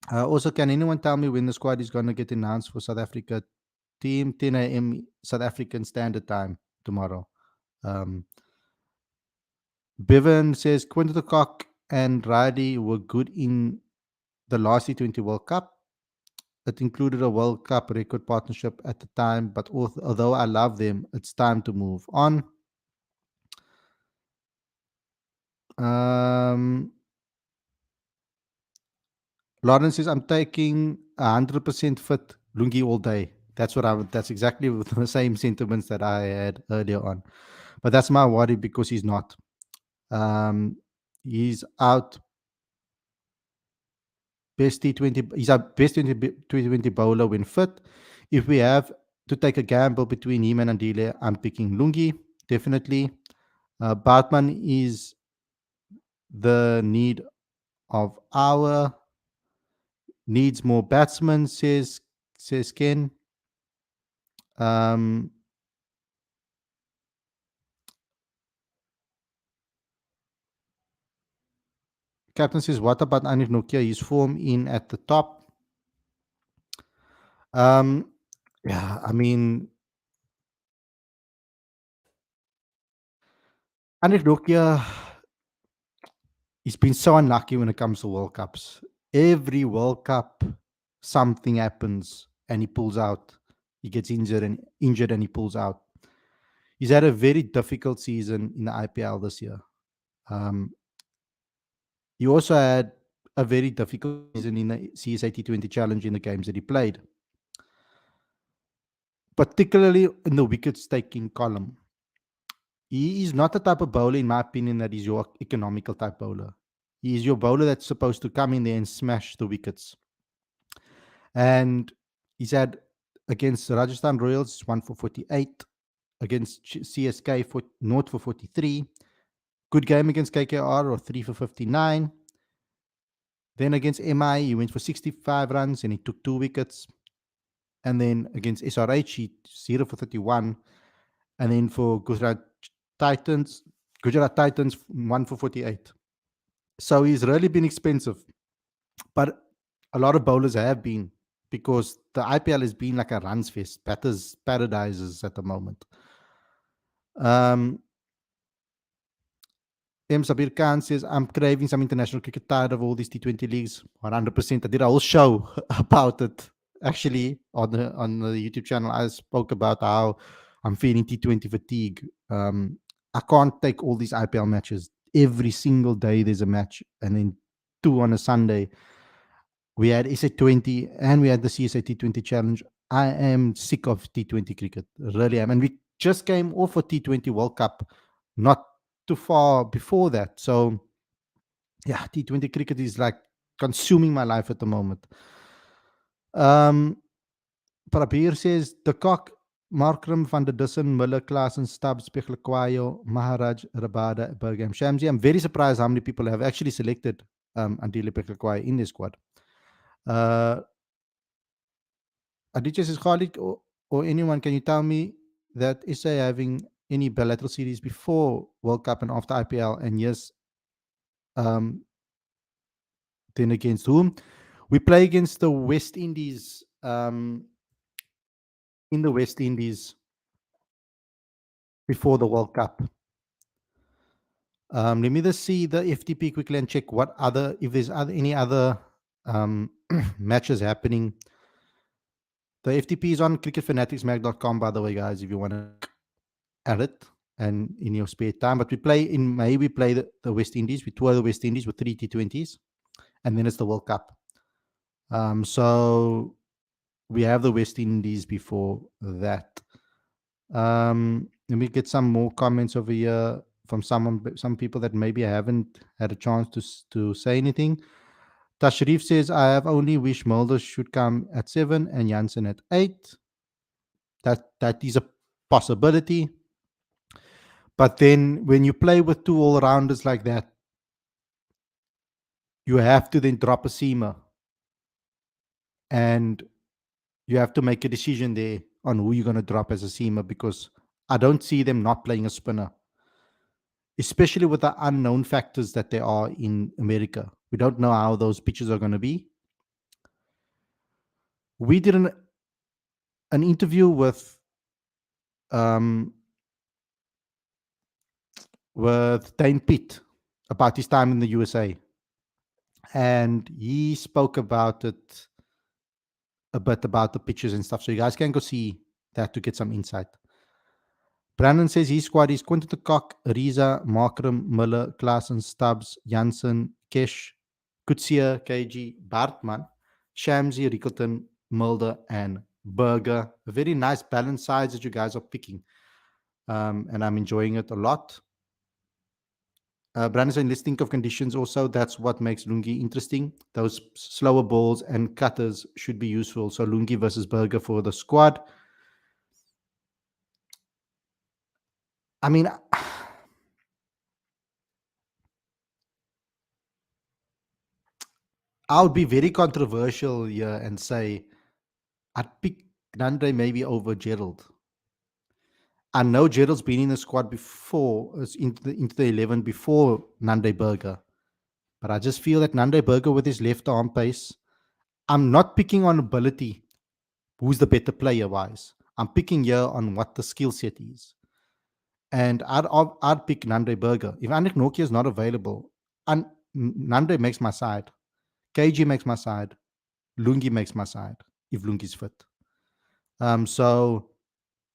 Also, can anyone tell me when the squad is going to get announced for South Africa team? 10 a.m. South African Standard Time tomorrow. Um, Bevan says Quinton de Kock and Riley were good in the last T20 World Cup. It included a World Cup record partnership at the time, but although I love them, it's time to move on. Um, Lawrence says, I'm taking 100% fit Lungi all day. That's exactly the same sentiments that I had earlier on. But that's my worry because he's not. Um, he's out best T20, he's our best T20 bowler when fit. If we have to take a gamble between him and Andile, I'm picking Lungi, definitely. Bartman is the need of our needs more batsmen, says Ken. Um, Captain says, what about Anif Nokia? His form in at the top. Um, yeah, I mean, Anif Nokia, he's been so unlucky when it comes to World Cups. Every World Cup, something happens and he pulls out. He gets injured and he pulls out. He's had a very difficult season in the IPL this year. Um, he also had a very difficult season in the CSA T20 Challenge in the games that he played, particularly in the wickets taking column. He is not the type of bowler, in my opinion, that is your economical type bowler. He is your bowler that's supposed to come in there and smash the wickets. And he's had against the Rajasthan Royals, 1 for 48. Against CSK, for North for 43. Good game against KKR, or 3 for 59. Then against MI, he went for 65 runs and he took 2 wickets. And then against SRH, he 0 for 31. And then for Titans, Gujarat Titans, 1 for 48. So he's really been expensive. But a lot of bowlers have been, because the IPL has been like a runs fest, batters paradises at the moment. M. Sabir Khan says, I'm craving some international cricket, tired of all these T20 leagues. 100%. I did a whole show about it, actually, on the YouTube channel. I spoke about how I'm feeling T20 fatigue. I can't take all these IPL matches. Every single day there's a match, and then 2 on a Sunday. We had SA20 and we had the CSA T20 Challenge. I am sick of T20 cricket, really am. And we just came off a T20 World Cup not too far before that. So, yeah, T20 cricket is like consuming my life at the moment. Prabir says, De Kock, Markram, Van der Dussen, Miller, Klaassen, Stubbs, Pechlekwayo, Maharaj, Rabada, Bergam, Shamsi. I'm very surprised how many people have actually selected Andile Pechlekwayo in this squad. Aditya says, Khalid, or anyone, can you tell me that SA having any bilateral series before World Cup and after IPL? And yes, then against whom? We play against the West Indies, in the West Indies before the World Cup. Let me just see the FTP quickly and check if there's any other matches happening. The FTP is on cricketfanaticsmag.com, by the way, guys, if you want to at it and in your spare time. But we play in May, we play the West Indies. We tour the West Indies with 3 T20s, and then it's the World Cup. So we have the West Indies before that. Let me get some more comments over here from some people that maybe I haven't had a chance to say anything. Tashrif says, I have only wish Mulder should come at 7 and Janssen at 8. That is a possibility. But then when you play with 2 all-rounders like that, you have to then drop a seamer. And you have to make a decision there on who you're going to drop as a seamer, because I don't see them not playing a spinner, especially with the unknown factors that there are in America. We don't know how those pitches are going to be. We did an interview um, with Dane Pitt about his time in the USA, and he spoke about it a bit about the pictures and stuff. So you guys can go see that to get some insight. Brandon says his squad is Quinton de Kock, Riza, Markram, Miller, Klaassen, Stubbs, Janssen, Kesh, Kutsia, KG, Bartman, Shamsi, Rickleton, Mulder, and Berger. A very nice balanced sides that you guys are picking. And I'm enjoying it a lot. Brandon saying, let's think of conditions also. That's what makes Lungi interesting. Those slower balls and cutters should be useful. So Lungi versus Berger for the squad. I mean, I would be very controversial here and say I'd pick Nandre maybe over Gerald. I know Gerald's been in the squad before, into the 11 before Nande Berger, but I just feel that Nande Berger with his left arm pace, I'm not picking on ability, who's the better player wise. I'm picking here on what the skill set is. And I'd pick Nande Berger. If Anik Nokia is not available, and Nande makes my side, KG makes my side, Lungi makes my side, if Lungi's fit. So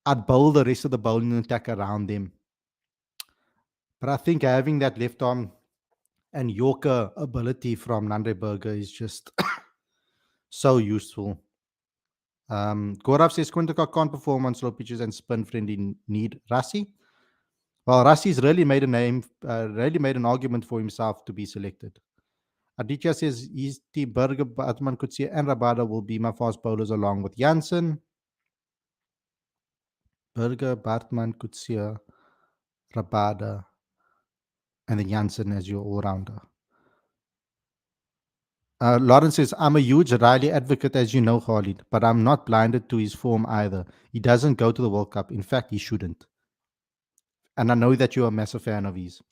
I'd bowl the rest of the bowling attack around them. But I think having that left arm and Yorker ability from Nande Berger is just so useful. Gaurav says Quintica can't perform on slow pitches and spin friendly need Rassi. Well, Rassi's really made a name, really made an argument for himself to be selected. Aditya says his team Berger, Batman, Kutsia, and Rabada will be my fast bowlers along with Janssen. Berger, Bartman, Kutsia, Rabada, and then Janssen as your all-rounder. Lawrence says, I'm a huge Riley advocate, as you know, Khalid, but I'm not blinded to his form either. He doesn't go to the World Cup. In fact, he shouldn't. And I know that you're a massive fan of his.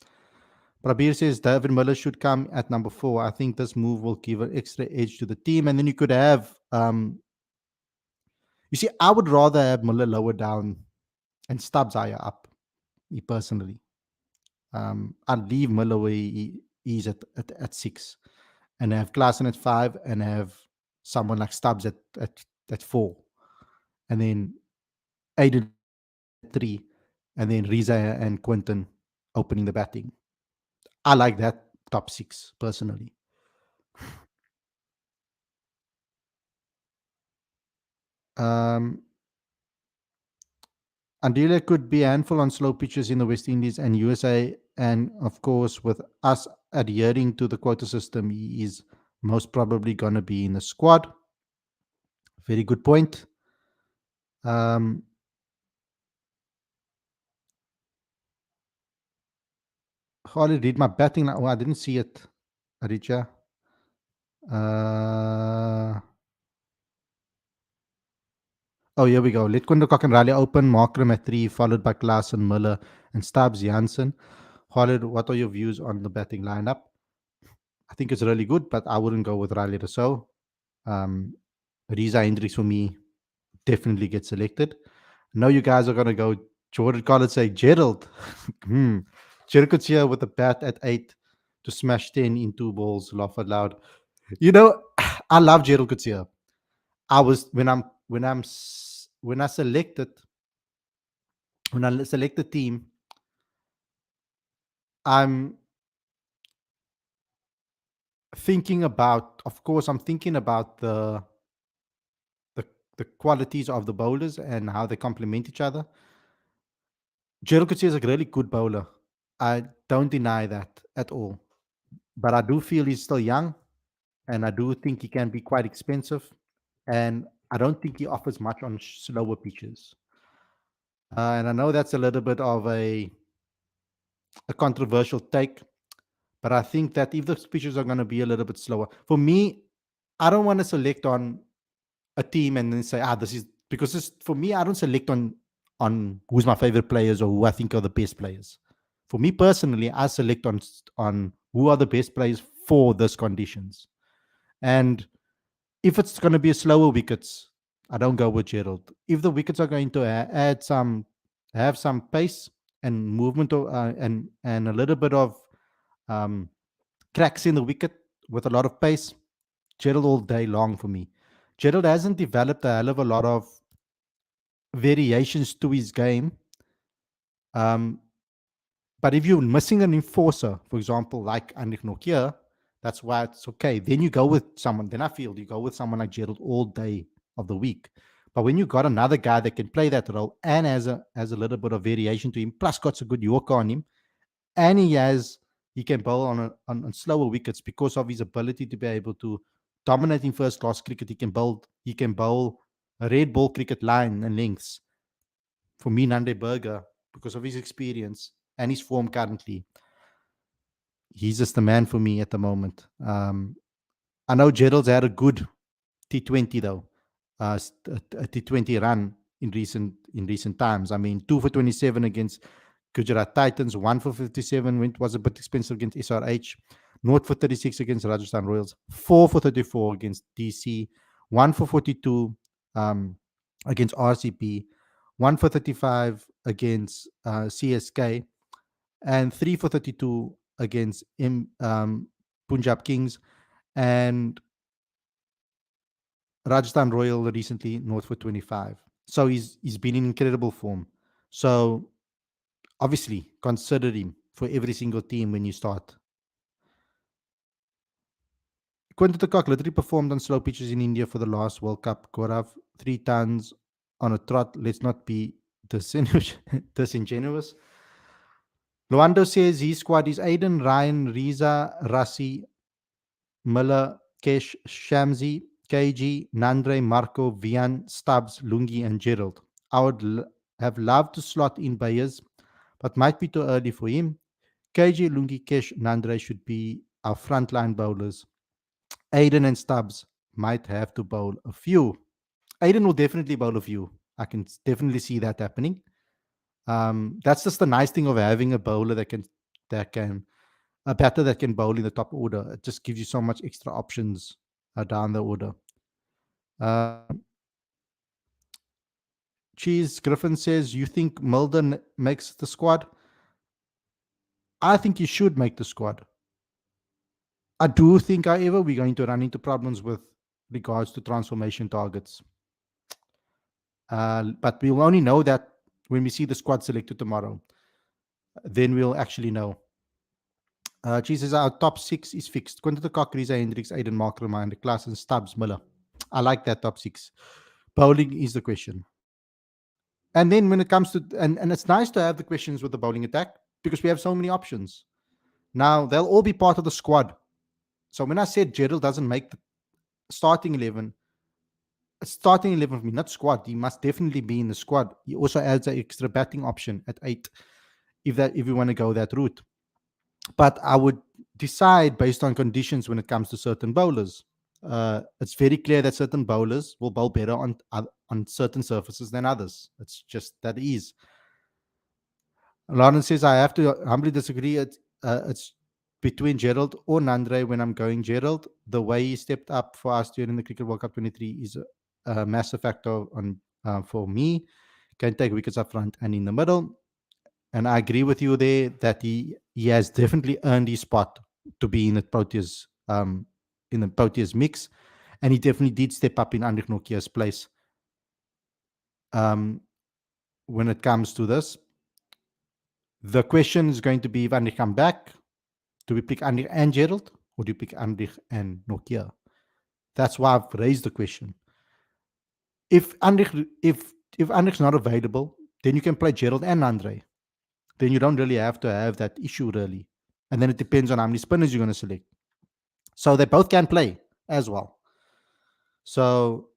Prabir says, David Miller should come at number 4. I think this move will give an extra edge to the team. And then you could have, you see, I would rather have Miller lower down and Stubbs higher up, me personally. I'd leave Miller where he's at 6 and have Klaassen at 5 and have someone like Stubbs at 4. And then Aiden at 3. And then Riza and Quinton opening the batting. I like that top 6 personally. Andile could be a handful on slow pitches in the West Indies and USA. And of course, with us adhering to the quota system, he is most probably going to be in the squad. Very good point. How did I read my batting? Oh, I didn't see it, Aditya. Oh, here we go. Let Kundecock and Riley open. Markram at 3, followed by Klaassen, Miller, and Stubbs Janssen. Khalid, what are your views on the batting lineup? I think it's really good, but I wouldn't go with Riley Rousseau. Riza Hendricks for me definitely gets selected. Now you guys are going to go Jordan Collins say Gerald. Gerald could here with a bat at 8 to smash 10 in 2 balls, laugh out loud. You know, I love Gerald Kutsia. I was when I select the team, I'm thinking about, of course, I'm thinking about the qualities of the bowlers and how they complement each other. Gerald Kutsia is a really good bowler. I don't deny that at all. But I do feel he's still young, and I do think he can be quite expensive. And I don't think he offers much on slower pitches. And I know that's a little bit of a controversial take, but I think that if the pitches are going to be a little bit slower, for me, I don't want to select on a team and then say, this is because this, for me, I don't select on who's my favorite players or who I think are the best players. For me personally, I select on who are the best players for these conditions. And If it's going to be a slower wickets, I don't go with Gerald. If the wickets are going to have some pace and movement, and a little bit of um, cracks in the wicket with a lot of pace, Gerald all day long for me. Gerald hasn't developed a hell of a lot of variations to his game. Um, but if you're missing an enforcer, for example, like Andy Nokia, that's why it's okay. Then you go with someone. Then I feel you go with someone like Gerald all day of the week. But when you got another guy that can play that role and has a little bit of variation to him, plus got a good Yorker on him, and he can bowl on slower wickets because of his ability to be able to dominate in first class cricket. He can bowl a red ball cricket line and lengths. For me, Nande Berger, because of his experience and his form currently, he's just the man for me at the moment. I know Gerald's had a good T20 though, a T20 run in recent times. I mean, 2 for 27 against Gujarat Titans, 1 for 57 was a bit expensive against SRH, 0 for 36 against Rajasthan Royals, 4 for 34 against DC, 1 for 42 um, against RCP, 1 for 35 against CSK, and 3 for 32 against Punjab Kings, and Rajasthan Royal recently, 0 for 25. So he's been in incredible form. So obviously consider him for every single team when you start. Quinton de Kock literally performed on slow pitches in India for the last World Cup. Gaurav, 3 tons on a trot. Let's not be disingenuous. Luando says his squad is Aiden, Ryan, Riza, Rassi, Miller, Kesh, Shamsi, KG, Nandre, Marco, Vian, Stubbs, Lungi, and Gerald. I would have loved to slot in Bayers, but might be too early for him. KG, Lungi, Kesh, Nandre should be our frontline bowlers. Aiden and Stubbs might have to bowl a few. Aiden will definitely bowl a few. I can definitely see that happening. That's just the nice thing of having a bowler that can a batter that can bowl in the top order. It just gives you so much extra options down the order. Cheese Griffin says, you think Milden makes the squad? I think he should make the squad. I do think, however, we're going to run into problems with regards to transformation targets. But we'll only know that when we see the squad selected tomorrow. Then we'll actually know. She says our top 6 is fixed. Quinton de Kock, Reza Hendricks, Aiden Markram, and Klaas and Stubbs Miller. I like that top 6. Bowling is the question. And then when it comes to, and it's nice to have the questions with the bowling attack because we have so many options. Now, they'll all be part of the squad. So when I said Gerald doesn't make the starting 11, it's starting 11 for me, not squad. He must definitely be in the squad. He also adds an extra batting option at 8 if you want to go that route. But I would decide based on conditions when it comes to certain bowlers. It's very clear that certain bowlers will bowl better on certain surfaces than others. It's just that easy. Lawrence says, I have to humbly disagree. It's between Gerald or Nandre when I'm going Gerald. The way he stepped up for us during the Cricket World Cup 23 is a massive factor for me. Can take wickets up front and in the middle. And I agree with you there that he has definitely earned his spot to be in the Proteas mix. And he definitely did step up in Anrik Nokia's place when it comes to this. The question is going to be if Anrik come back, do we pick Anrik and Gerald or do you pick Anrik and Nokia? That's why I've raised the question. If Anrik's not available, then you can play Gerald and Andre. Then you don't really have to have that issue really. And then it depends on how many spinners you're going to select. So they both can play as well. So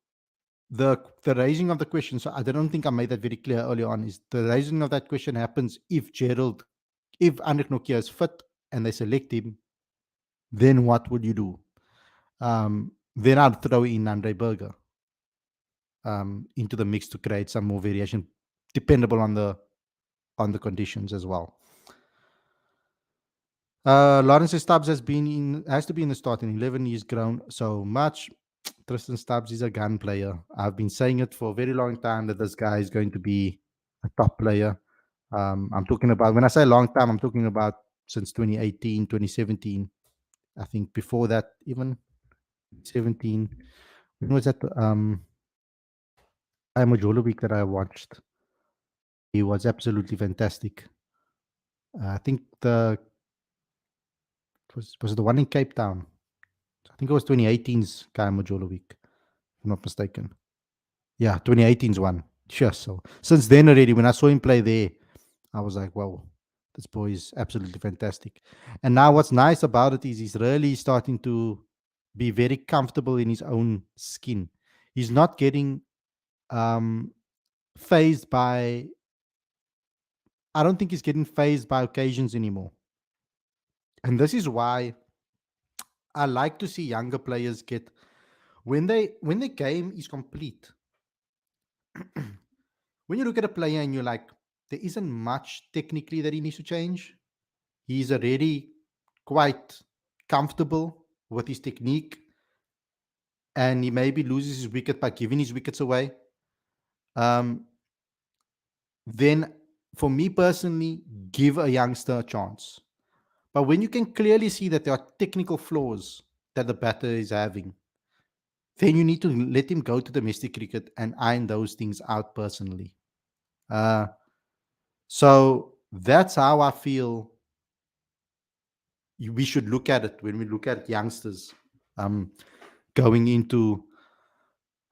the raising of the question, so I don't think I made that very clear early on, is the raising of that question happens if Anrik Nokia is fit and they select him, then what would you do? Then I'd throw in Andre Berger into the mix to create some more variation, dependable on the conditions as well. Lawrence Stubbs has to be in the starting 11. He's grown so much. Tristan Stubbs is a gun player. I've been saying it for a very long time that this guy is going to be a top player. I'm talking about, when I say long time, I'm talking about since 2018, 2017. I think before that, even 17. When was that? I'm a Jolo week that I watched. He was absolutely fantastic. I think was the one in Cape Town. I think it was 2018's Kai Majolo week, if I'm not mistaken. Yeah, 2018's one. Sure. So since then already, when I saw him play there, I was like, wow, this boy is absolutely fantastic. And now what's nice about it is he's really starting to be very comfortable in his own skin. He's not getting um, phased by, I don't think he's getting phased by occasions anymore. And this is why I like to see younger players get, when the game is complete, when you look at a player and you're like, there isn't much technically that he needs to change. He's already quite comfortable with his technique, and he maybe loses his wicket by giving his wickets away. Um, then, for me personally, give a youngster a chance. But when you can clearly see that there are technical flaws that the batter is having, then you need to let him go to domestic cricket and iron those things out personally. Uh, so that's how I feel we should look at it when we look at youngsters um, going into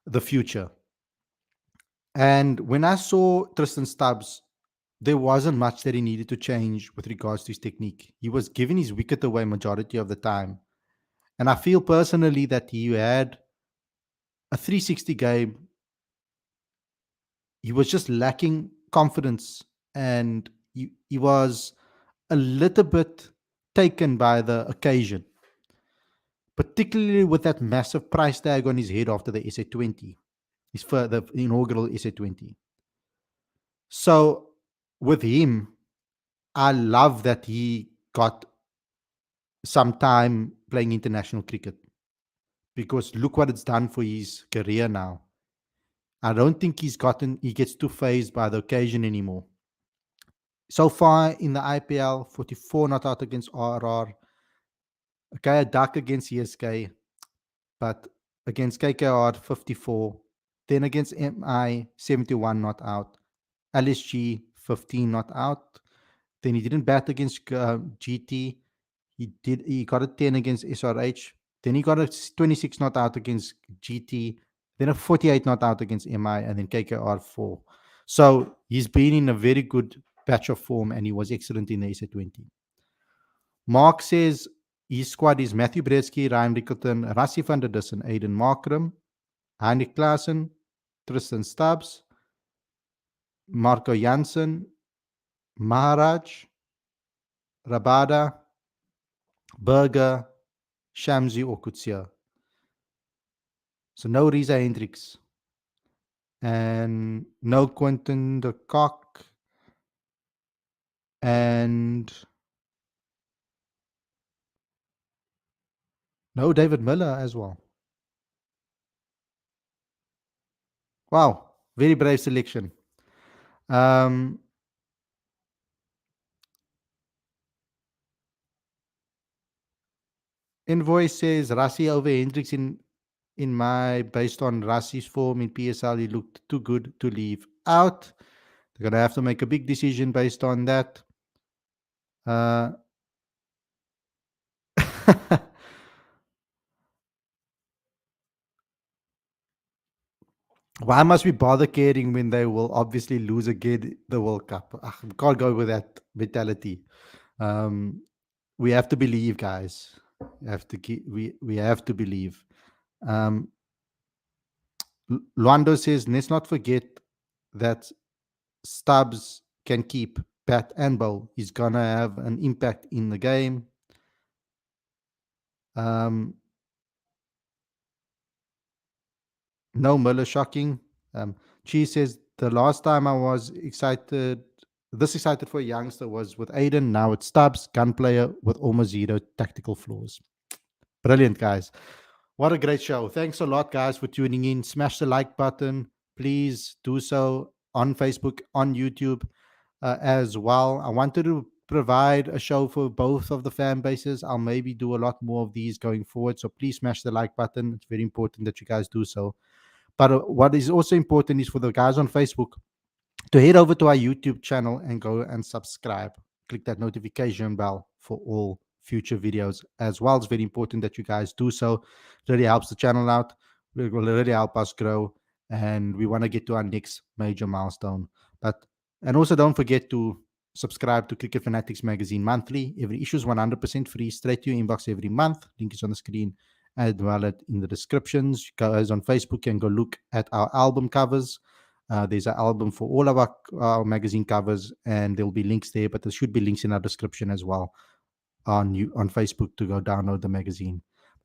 the future. And when I saw Tristan Stubbs, there wasn't much that he needed to change with regards to his technique. He was giving his wicket away majority of the time. And I feel personally that he had a 360 game. He was just lacking confidence, and he was a little bit taken by the occasion, particularly with that massive price tag on his head after the SA20, the inaugural SA20. So with him, I love that he got some time playing international cricket, because look what it's done for his career now. I don't think he gets too phased by the occasion anymore. So far in the IPL, 44 not out against RR. Okay, a duck against CSK, but against KKR, 54. Then against MI, 71 not out. LSG, 15 not out. Then he didn't bat against GT. He got a 10 against SRH. Then he got a 26 not out against GT. Then a 48 not out against MI, and then KKR 4. So he's been in a very good patch of form, and he was excellent in the SA20. Mark says his squad is Matthew Bretsky, Ryan Rickleton, Rassie van der Dussen, Aiden Markram, Heinrich Klaassen, Tristan Stubbs, Marco Jansen, Maharaj, Rabada, Berger, Shamsi or Kutsia. So no Riza Hendricks. And no Quentin de Kock. And no David Miller as well. Wow. Very brave selection. Invoice says Rassie over Hendricks in my, based on Rassie's form in PSL, he looked too good to leave out. They're gonna have to make a big decision based on that. Why must we bother caring when they will obviously lose again the World Cup? We can't go with that mentality. We have to believe, guys. We have to believe. Luando says, let's not forget that Stubbs can keep bat and bowl. He's gonna have an impact in the game. No Miller shocking. Chi says the last time I was this excited for a youngster was with Aiden. Now it's Stubbs, gun player with almost zero tactical flaws. Brilliant, guys. What a great show. Thanks a lot, guys, for tuning in. Smash the like button. Please do so on Facebook, on YouTube as well. I wanted to provide a show for both of the fan bases. I'll maybe do a lot more of these going forward. So please smash the like button. It's very important that you guys do so. But what is also important is for the guys on Facebook to head over to our YouTube channel and go and subscribe. Click that notification bell for all future videos as well. It's very important that you guys do so. It really helps the channel out. It will really help us grow. And we want to get to our next major milestone. But and also don't forget to subscribe to Cricket Fanatics magazine monthly. Every issue is 100% free, straight to your inbox every month. Link is on the screen as well as in the descriptions. You guys on Facebook can go look at our album covers. There's an album for all of our magazine covers, and there'll be links there, but there should be links in our description as well on Facebook to go download the magazine.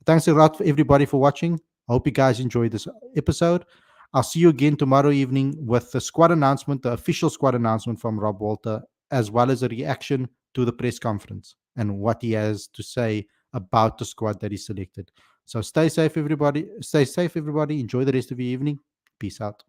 Thanks a lot for everybody for watching. I hope you guys enjoyed this episode. I'll see you again tomorrow evening with the squad announcement, the official squad announcement from Rob Walter, as well as a reaction to the press conference and what he has to say about the squad that he selected. So stay safe, everybody. Stay safe, everybody. Enjoy the rest of your evening. Peace out.